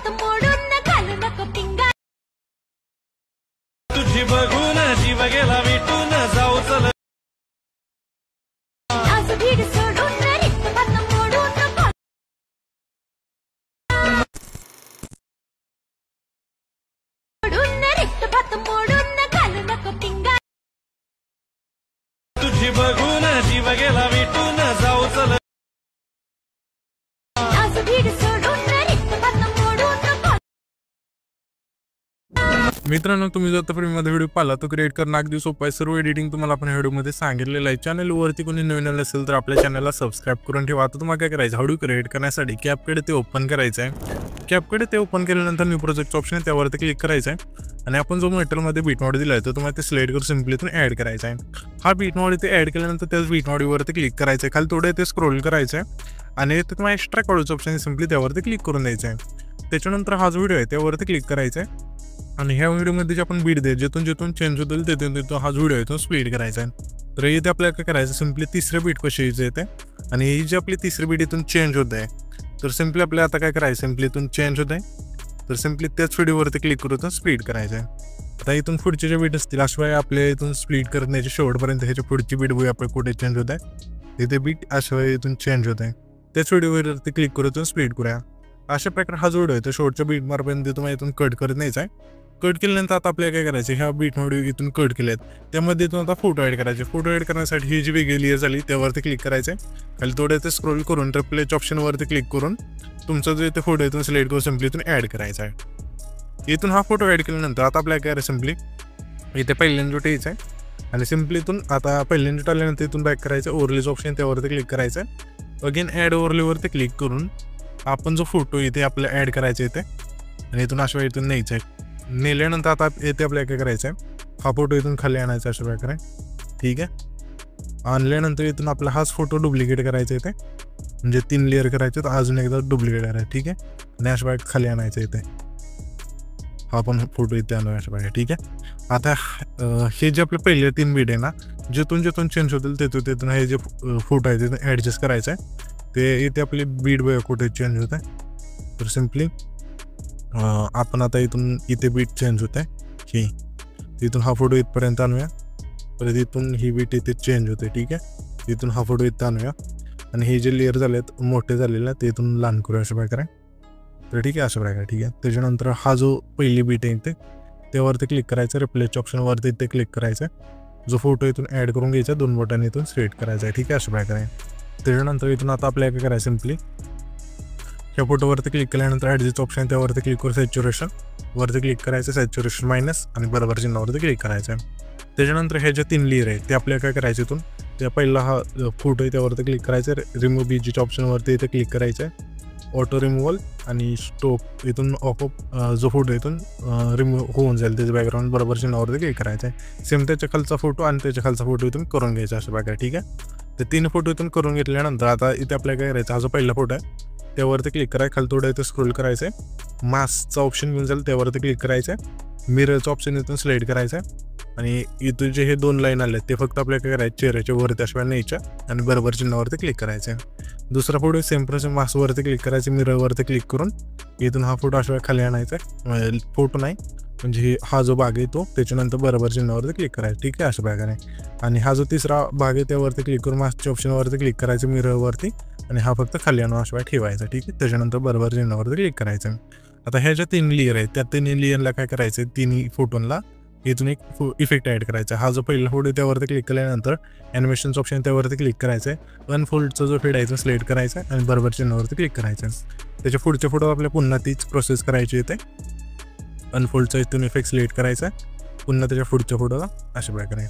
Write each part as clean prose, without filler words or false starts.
भात मोडून घालू नको पिंगा तुझी बघून जीव गेला विटून जाऊ चल आज भीड सोडून रिक्त भात मोडून रिक्त भात मोडून घालू नको पिंगा तुझी बघून जीव गेला विटून जाऊ चल आज भीड सोडून रिक्त भात मोडून मित्रांनो, तुम्ही जर आतापर्यंत माझा व्हिडिओ पाहिला तर क्रिएट करणं अगदी सोपं आहे. सर्व एडिटिंग तुम्हाला आपण व्हिडिओमध्ये सांगितलेलं आहे. चॅनलवरती कोणी नवीन आलं असेल तर आपल्या चॅनलला सबस्क्राईब करून ठेवा. आता तुम्हाला काय करायचं, व्हिडिओ क्रिएट करण्यासाठी कॅपकडे ते ओपन करायचं आहे. कॅपकडे ते ओपन केल्यानंतर न्यू प्रोजेक्ट ऑप्शन आहे त्यावरती क्लिक करायचं आहे आणि आपण जो मेटलमध्ये बीटमॉडी दिला आहे तर तुम्हाला ते सिलेक्ट करून सिम्पली इथून ॲड करायचा आहे. हा बीटमॉडी ते ॲड केल्यानंतर त्याच बीटमॉडीवरती क्लिक करायचं आहे. खाली थोडे ते स्क्रोल करायचं आहे आणि ते तुम्हाला एक्स्ट्रा काढूचं ऑप्शन सिम्पली त्यावरती क्लिक करून द्यायचं आहे. त्याच्यानंतर हा जो व्हिडिओ आहे त्यावरती क्लिक करायचा आहे आणि ह्या व्हिडिओमध्ये जे आपण बीट दे जिथून चेंज होतील तिथून हा व्हिडिओ आहे तो स्प्लिट करायचा आहे. तर इथे आपल्याला काय करायचं, सिम्पली तिसरे बीट कशी येते आणि ही जी आपली तिसरी बीट इथून चेंज होत आहे तर सिम्पली आपल्याला आता काय करायचं, सिम्पली इथून चेंज होत आहे तर सिम्पली त्याच व्हिडिओवरती क्लिक करून स्प्लिट करायचं आहे. आता इथून पुढचे जे बीट असतील अशिवाय आपल्या इथून स्प्लिट करण्याच्या शेवटपर्यंत ह्याच्या पुढची बीट बघूया आपण कुठे चेंज होत आहे. तिथे बीट अशिवाय इथून चेंज होत आहे त्याच व्हिडिओवरती क्लिक करून स्प्लिट करूया. अशा प्रकारे हा जो व्हिडिओ आहे तो शेवटच्या बीट मार्पर्यंत तुम्हाला इथून कट करत न्यायचा आहे. कट केल्यानंतर आता आपल्याला काय करायचं, ह्या बीट मॉडी इथून कट केलेत त्यामध्ये इथून आता फोटो ॲड करायचे. फोटो ॲड करण्यासाठी ही जी वेगळी लेअर झाली त्यावरती क्लिक करायचं. खाली थोडे ते स्क्रोल करून रिप्लेच ऑप्शनवरती क्लिक करून तुमचा जो इथे फोटो इथून सिलेक्ट करून सिम्पली इथून ॲड करायचा आहे. इथून हा फोटो ॲड केल्यानंतर आता आपल्याला काय करायचं, सिम्पली इथे पहिल्यांदा यायचं आहे आणि सिम्पली इथून आता पहिल्यांदा आल्यानंतर इथून बॅक करायचं. ओव्हरलेज ऑप्शन त्यावरती क्लिक करायचं. अगेन ॲड ओव्हरलेवरती क्लिक करून आपण जो फोटो इथे आपल्याला ॲड करायचा इथे आणि इथून अशा इथून न्यायचं आहे. नेल्यानंतर आता येथे आपल्याला काय करायचं आहे, हा फोटो इथून खाली आणायचा अशा प्रकारे. ठीक आहे, आणल्यानंतर इथून आपला हाच फोटो डुप्लिकेट करायचा इथे, म्हणजे 3 लेअर करायचे तर अजून एकदा डुप्लिकेट करायचं. ठीक आहे, आणि अशा प्रकारे खाली आणायचं इथे, हा पण फोटो इथे आणूया अशा प्रकारे. ठीक आहे, आता हे जे आपले पहिले 3 बीट आहे ना, जिथून चेंज होतील तिथून हे जे फोटो आहे तिथून ॲडजस्ट करायचं आहे. ते इथे आपली बीट बघा कुठे चेंज होत आहे तर सिम्पली आपण आता इथून इथे बीट चेंज होत आहे ही, तिथून हा फोटो इथपर्यंत आणूया. परत इथून ही बीट इथे चेंज होते. ठीक आहे, तिथून हा फोटो इथं आणूया आणि हे जे लेअर झाले आहेत मोठे झालेले आहेत ते इथून लहान करूया अशा प्रकारे. तर ठीक आहे, अशा प्रकारे. ठीक आहे, त्याच्यानंतर हा जो पहिली बीट आहे इथे त्यावरती क्लिक करायचं. रिप्लेस ऑप्शनवरती इथे क्लिक करायचं. जो फोटो इथून ॲड करून घ्यायचा 2 बोटांनी इथून सिलेक्ट करायचा आहे. ठीक आहे, अशा प्रकारे. त्याच्यानंतर इथून आता आपल्याला काय करायचं, सिम्पली ह्या फोटोवरती क्लिक केल्यानंतर ॲडजस्ट ऑप्शन त्यावरती क्लिक करून सॅच्युरेशन वरती क्लिक करायचं, सॅच्युरेशन मायनस आणि बरोबर चिन्हावरती क्लिक करायचं आहे. त्याच्यानंतर ह्या ज्या 3 लेअर आहे ते आपल्याला काय करायचं, इथून त्या पहिला हा फोटो आहे त्यावरती क्लिक करायचं. रिमूव्ह बीजीच्या ऑप्शनवरती इथे क्लिक करायचं आहे. ऑटो रिमूव्हल आणि स्टॉप इथून ऑफ जो फोटो इथून रिमूव्ह होऊन जाईल त्याचं बॅकग्राऊंड बरोबर चिन्हावरती क्लिक करायचं आहे. सेम त्याच्या खालचा फोटो आणि त्याच्या खालचा फोटो इथून करून घ्यायचा अशा प्रकारे. ठीक आहे, ते 3 फोटो इथून करून घेतल्यानंतर आता इथे आपल्याला काय करायचं, हा जो पहिला फोटो आहे त्यावरती क्लिक करायचं. खाली थोडं इथे स्क्रोल करायचं आहे. मास्कचा ऑप्शन घेऊन जाईल त्यावरती क्लिक करायचं आहे. मिररचं ऑप्शन इथून सिलेक्ट करायचं आहे आणि इथून जे हे 2 लाईन आले ते फक्त आपल्याला काय करायचं, चेहऱ्याच्या वरती अशा न्यायच्या आणि बरोबर चिन्हावरती क्लिक करायचं आहे. दुसरा फोटो सेम प्रोसेस, मास्कवरती क्लिक करायचं. मिररवरती क्लिक करून इथून हा फोटो अशा खाली आणायचा आहे. फोटो नाही म्हणजे हा जो भाग आहे तो, त्याच्यानंतर बरोबर चिन्हावरती क्लिक करायचं. ठीक आहे, अशा प्रकारे. आणि हा जो तिसरा भाग आहे त्यावरती क्लिक करून मास्कच्या ऑप्शनवरती क्लिक करायचं मिररवरती आणि हा फक्त खाली आणून अशा ठेवायचा. ठीक आहे, त्याच्यानंतर बरोबर चिन्हावरती क्लिक करायचं. आता ह्या ज्या 3 लेअर आहेत त्या 3 लेअरला काय करायचं, 3 फोटोंना इथून एक इफेक्ट ॲड करायचा. हा जो पहिला फोटो त्यावरती क्लिक केल्यानंतर ॲनिमेशनचं ऑप्शन त्यावरती क्लिक करायचं आहे. अनफोल्डचा जो फेड आहे तो सिलेक्ट करायचा आहे आणि बरोबर चिन्हावरती क्लिक करायचं. त्याच्या पुढचे फोटो आपल्या पुन्हा तीच प्रोसेस करायची येते. अनफोल्डचा इथून इफेक्ट सिलेक्ट करायचा आहे, पुन्हा त्याच्या पुढच्या फोटोला अशा प्रकारे.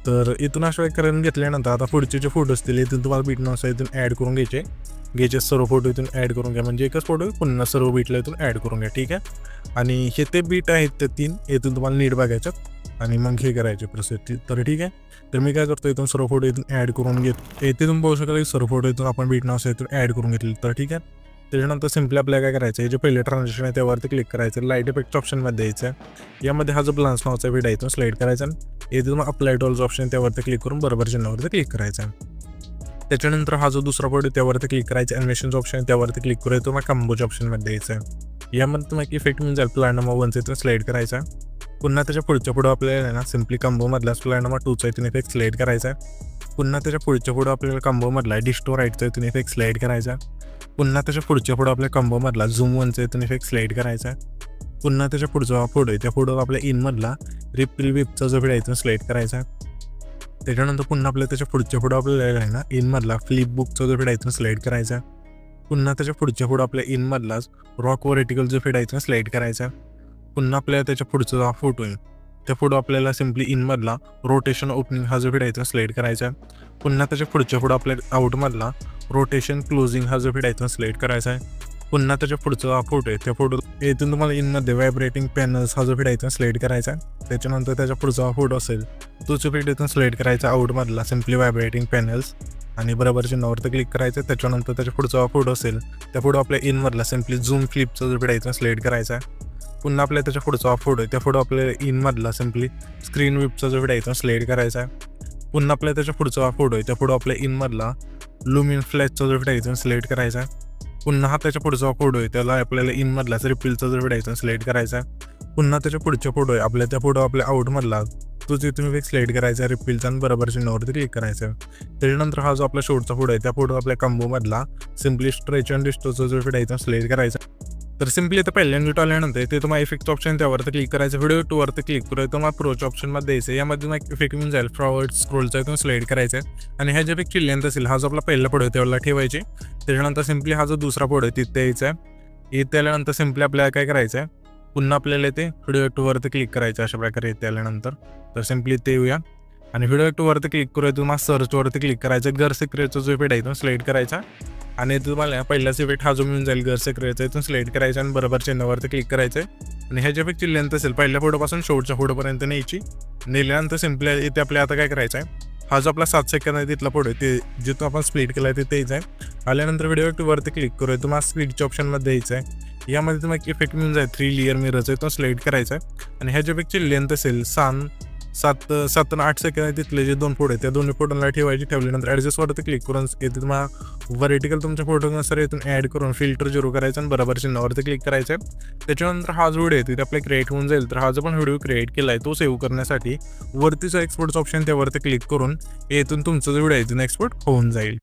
तर इथून अशा करून घेतल्यानंतर आता पुढचे जे फोटो असतील इथून तुम्हाला बीटनुसार इथून ॲड करून घ्यायचे सर्व फोटो इथून ॲड करून घ्या. म्हणजे एकच फोटो पुन्हा सर्व बीटला इथून ॲड करून घ्या. ठीक आहे, आणि हे ते बीट आहेत ते 3 इथून तुम्हाला नीट बघायच्यात आणि मग हे करायचे प्रोसेस. तर ठीक आहे, तर मी काय करतो, इथून सर्व फोटो इथून ॲड करून घेतो. इथे तुम्ही बघू शकाल सर्व फोटो इथून आपण बीटनुसार इथून ॲड करून घेतले. तर ठीक आहे, त्याच्यानंतर सिम्पली आपल्याला काय करायचं, हे जे पहिले ट्रान्झॅक्शन आहे त्यावरती क्लिक करायचं. लाईट इफेक्ट ऑप्शनमध्ये द्यायचं आहे. यामध्ये हा जो ब्लान्स नावाचा व्हिडिओ आहे इथून सिलेक्ट करायचा. इथून अप्लाय टॉल्स ऑप्शन त्यावरती क्लिक करून बरोबर चिन्हावरती क्लिक करायचं आहे. त्याच्यानंतर हा जो दुसरा फोटो त्यावरती क्लिक करायचा, ॲनिमेशनचं ऑप्शन त्यावरती क्लिक करूया, तुम्हाला कंबोच्या ऑप्शनमध्ये यायचं आहे. यामध्ये तुम्हाला इफेक्ट मिळून जाईल फ्लाय नंबर 1चा इथून सिलेक्ट करायचा. पुन्हा त्याच्या पुढच्या पुढं आपल्याला ना सिम्पली कंबोमधला फ्लाय नंबर 2चा इथून इफेक्ट सिलेक्ट करायचा. पुन्हा त्याच्या पुढच्या पुढं आपल्याला कंबोमधला डिस्टोर राईटचा इथून इफेक्ट सिलेक्ट करायचा. पुन्हा त्याच्या पुढच्या पुढं आपल्या कंबोमधला झूम 1चा इथून इफेक्ट सिलेक्ट करायचा. पुन्हा त्याच्या पुढचा फोटो आहे त्या फोटो आपल्या इनमधला रिपल विपचा जो व्हिडिओ इथून सिलेक्ट करायचा. त्याच्यानंतर पुन्हा आपल्या त्याच्या पुढच्या फोटो आपल्याला आहे ना इनमधला फ्लिप बुकचा जो व्हिडिओ इथून सिलेक्ट करायचा. पुन्हा त्याच्या पुढच्या फोटो आपल्या इनमधलाच रॉक वर्टिकल जो व्हिडिओ इथून सिलेक्ट करायचा. पुन्हा आपल्याला त्याच्या पुढचा जो फोटो आहे त्या फोटो आपल्याला सिम्पली इनमधला रोटेशन ओपनिंग हा जो व्हिडिओ इथून सिलेक्ट करायचा. पुन्हा त्याच्या पुढच्या फोटो आपल्या आउटमधला रोटेशन क्लोजिंग हा जो व्हिडिओ इथून सिलेक्ट करायचा आहे. पुन्हा त्याच्या पुढचा फोटो आहे त्या फोटो इथून तुम्हाला इनमध्ये व्हायब्रेटिंग पॅनल्स हा जो व्हिडिओ इथून सिलेक्ट करायचा. त्याच्यानंतर त्याच्या पुढचा फोटो असेल तोच व्हिडिओ इथून सिलेक्ट करायचा आउटमधला सिम्पली व्हायब्रेटिंग पॅनल्स आणि बरोबर चिन्हावरती क्लिक करायचं. त्याच्यानंतर त्याच्या पुढचा फोटो असेल त्या फोटो आपल्या इनमधला सिम्पली झूम फ्लिपचा जो व्हिडिओ इथून सिलेक्ट करायचा. पुन्हा आपल्या त्याच्या पुढचा फोटो आहे त्या फोटो आपल्या इनमधला सिम्पली स्क्रीन विपचा जो व्हिडिओ इथून सिलेक्ट करायचा. पुन्हा आपल्या त्याच्या पुढचा फोटो आहे त्या फोटो आपल्या इनमधला लुमिन फ्लॅशचा जो व्हिडिओ इथून सिलेक्ट करायचा. पुन्हा हा त्याच्या पुढचा फोटो आहे त्याला आपल्याला इनमधलाच रिपलचा जो व्हिडिओ इथून सिलेक्ट करायचा. पुन्हा त्याच्या पुढच्या फोटो आहे आपल्या त्या फोटो आपल्या आउटमधला तोच इथून सिलेक्ट करायचा रिपलचा आणि बरोबर चिन्हावरती क्लिक करायचं. त्याच्यानंतर हा जो आपला शेवटचा फोटो आहे त्या फोटो आपल्या कंबोमधला सिम्पली स्ट्रेच अँड डिस्टोरचा जो व्हिडिओ इथून सिलेक्ट करायचा. तर सिम्पली आता पहिल्यांदा आल्यानंतर ते तुम्हाला इफेक्ट ऑप्शन त्यावरती क्लिक करायचं. व्हिडिओ 2 वरती क्लिक करूया तुम्हाला प्रोच्या ऑप्शनमध्ये द्यायचं. यामध्ये तुम्हाला इफेक्ट मिळून जाईल फॉरवर्ड स्क्रोलचा इथून सिलेक्ट करायचं आहे आणि ह्या जे इफेक्टची लेंथ असेल हा जो आपला पहिला फोटो आहे त्याला ठेवायची. त्याच्यानंतर सिम्पली हा जो दुसरा फोटो आहे तिथे यायचा आहे. इथे आल्यानंतर सिम्पली आपल्याला काय करायचं आहे पुन्हा आपल्याला ते व्हिडिओ 2 वरती क्लिक करायचं अशा प्रकारे इथे आल्यानंतर. तर सिम्पली ते येऊया आणि व्हिडिओ 2 वरती क्लिक करूया तुम्हाला सर्चवरती क्लिक करायचं. गर सिक्रेटचा जो इफेक्ट आहे इथून सिलेक्ट करायचा आणि तुम्हाला पहिलाच इफेक्ट हा जो मिळून जाईल गर सिक्रेटचा इथून सिलेक्ट करायचा आणि बरोबर चिन्हावरती क्लिक करायचं आहे. आणि ह्याच्या इफेक्टची लेंथ असेल पहिल्या फोटोपासून शेवटच्या फोटोपर्यंत न्यायची. नेल्यानंतर सिम्पली इथे आपल्याला आता काय करायचं आहे हा जो आपला 7 सेकंद आहे तिथला फोटो आहे ते जिथं आपण स्प्लिट केला आहे तिथे यायचं आहे. आल्यानंतर व्हिडिओ 2 वरती क्लिक करूया तुम्हाला स्पीडच्या ऑप्शनमध्ये यायचं आहे. यामध्ये तुम्हाला इफेक्ट मिळून जाईल 3 लेअर मिररचा इथून सिलेक्ट करायचा आहे आणि ह्याच्या इफेक्टची लेंथ असेल 7 आणि 8 सेकंद आहे तिथले जे 2 फोटो आहेत त्या दोन्ही फोटोला ठेवल्यानंतर ॲडजस्टवरती क्लिक करून येथे तुम्हाला व्हर्टिकल तुमच्या फोटोनुसार इथून ॲड करून फिल्टर 0 करायचं आणि बरोबर चिन्हावरती क्लिक करायचं आहे. त्याच्यानंतर हा जो व्हिडिओ आहे तिथे आपला क्रिएट होऊन जाईल. तर हा जो पण व्हिडिओ क्रिएट केला आहे तो सेव्ह करण्यासाठी वरतीचा एक्सपोर्टचा ऑप्शन त्यावरती क्लिक करून येथून तुमचा जो व्हिडिओ आहे तिथून एक्सपोर्ट होऊन जाईल.